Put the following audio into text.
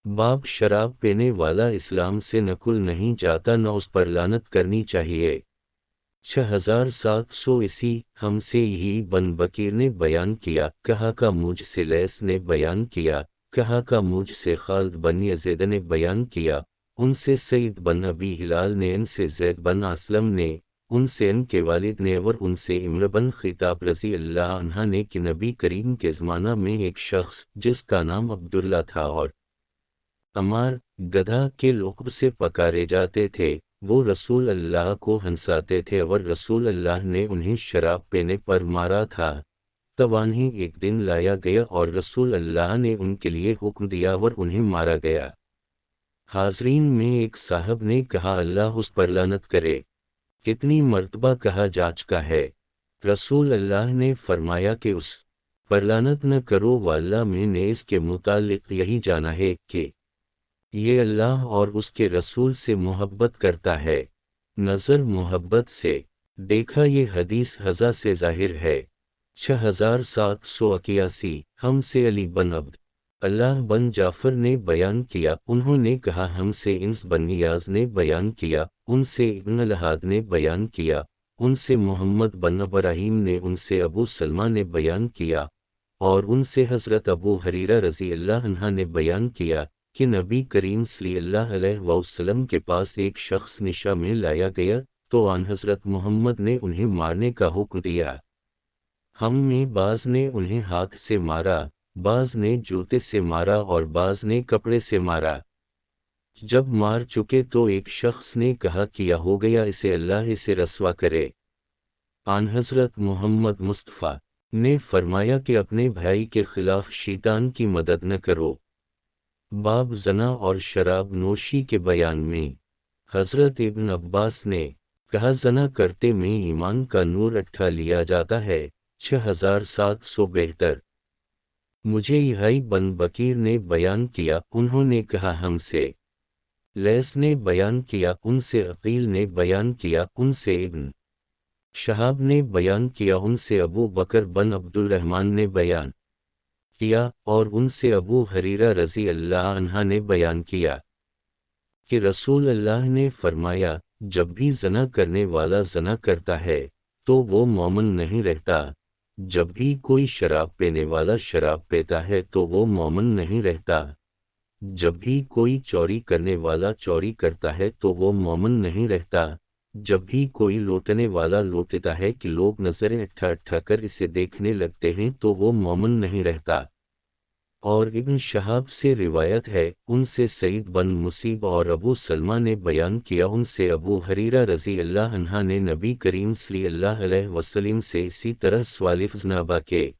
बाप शराब पीने वाला इस्लाम से नकुल नहीं जाता, न उस पर लानत करनी चाहिए। 6700 इसी हमसे यही बन बकीर ने बयान किया, कहा का मुझसे लैस ने बयान किया, कहा का मुझसे खालिद बन यज़ीद ने बयान किया, उनसे सईद बन अबी हिलाल ने, इनसे ज़ैद बन असलम ने, उनसे इनके वालिद ने, और उनसे इम्र बन खिताब रज़ी अल्लाह अन्हा ने कि नबी करीम के ज़माना में एक शख्स जिसका नाम अब्दुल्ला था और अमार गधा के लक़ब से पकारे जाते थे, वो रसूल अल्लाह को हंसाते थे और रसूल अल्लाह ने उन्हें शराब पीने पर मारा था। तवान्ही एक दिन लाया गया और रसूल अल्लाह ने उनके लिए हुक्म दिया और उन्हें मारा गया। हाज़रीन में एक साहब ने कहा, अल्लाह उस पर लानत करे। कितनी मर्तबा कहा जा चुका है। रसूल अल्लाह ने फरमाया कि उस पर लानत न करो, वल्लाह मैंने इसके मुतालिक यही जाना है कि ये अल्लाह और उसके रसूल से मोहब्बत करता है। नज़र मोहब्बत से देखा, ये हदीस हज़ा से ज़ाहिर है। 6781 हमसे अली बन अब्द अल्लाह बन जाफ़र ने बयान किया, उन्होंने कहा हमसे इंस बन नियाज़ ने बयान किया, उनसे इब्न लहाद ने बयान किया, उनसे मोहम्मद बन इब्राहीम ने, उनसे अबू सलमा ने बयान किया, और उनसे हज़रत अबू हरीरा रज़ी अल्लाह अन्हा ने बयान किया कि नबी करीम सल्लल्लाहु अलैहि वसल्लम के पास एक शख्स निशा में लाया गया, तो आन हज़रत मोहम्मद ने उन्हें मारने का हुक्म दिया। हम में बाज़ ने उन्हें हाथ से मारा, बाज़ ने जूते से मारा और बाज़ ने कपड़े से मारा। जब मार चुके तो एक शख्स ने कहा, किया हो गया, इसे अल्लाह इसे रस्वा करे। आन हज़रत मोहम्मद मुस्तफ़ा ने फरमाया कि अपने भाई के खिलाफ शैतान की मदद न करो। बाब ज़ना और शराब नोशी के बयान में हज़रत इब्न अब्बास ने कहा, ज़ना करते में ईमान का नूर अट्ठा लिया जाता है। 6772 मुझे यही बन बकीर ने बयान किया, उन्होंने कहा हमसे लैस ने बयान किया, उनसे अकील ने बयान किया, उनसे इब्न शहाब ने बयान किया, उनसे अबू बकर बन अब्दुल रहमान ने बयान किया, और उनसे अबू हरीरा रज़ी अल्लाह अन्हा ने बयान किया कि रसूल अल्लाह ने फरमाया, जब भी ज़ना करने वाला ज़ना करता है तो वो मोमिन नहीं रहता, जब भी कोई शराब पीने वाला शराब पीता है तो वो मोमिन नहीं रहता, जब भी कोई चोरी करने वाला चोरी करता है तो वो मोमिन नहीं रहता, जब भी कोई लूटने वाला लूटता है कि लोग नज़रें अट्ठा कर इसे देखने लगते हैं तो वो मोमिन नहीं रहता। और इब्न शहाब से रिवायत है, उनसे सईद बन मुसीब और अबू सलमा ने बयान किया, उनसे अबू हरीरा रज़ी अल्लाह अन्हा ने नबी करीम सल्लल्लाहु अलैहि वसल्लम से इसी तरह सवालिफ़ ज़नाबा के